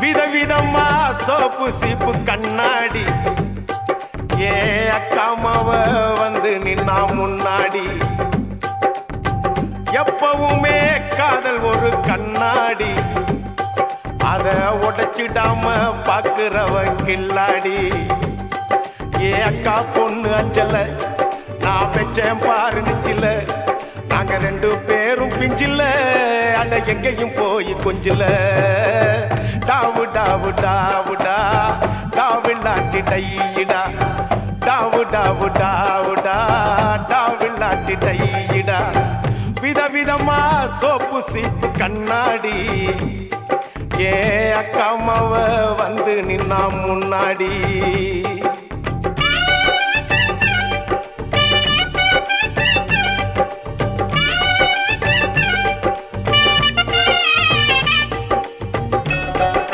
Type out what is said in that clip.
விதவிதமா சோப்பு சீப்பு கண்ணாடி ஏ அக்காமாவ வந்து நின்னா முன்னாடி எப்பவுமே காதல் ஒரு கண்ணாடி அத உடைச்சிடாம பாக்குறவ கில்லாடி ஏ அக்கா பொண்ணு அஞ்சல நான் வச்சேன் பாரு நிச்சில நாங்க ரெண்டு பேரும் பிஞ்சில அட எங்கேயும் போய் கொஞ்சில டாவு டாவு டாவுடா டாவில்லாட்டி டையிடா டாவு டாவு டாவுடா டாவில்லாட்டி டையிடா விதவிதமா சோப்பு சீப்பு கண்ணாடி ஏ அக்காமாவ வந்து நின்னா முன்னாடி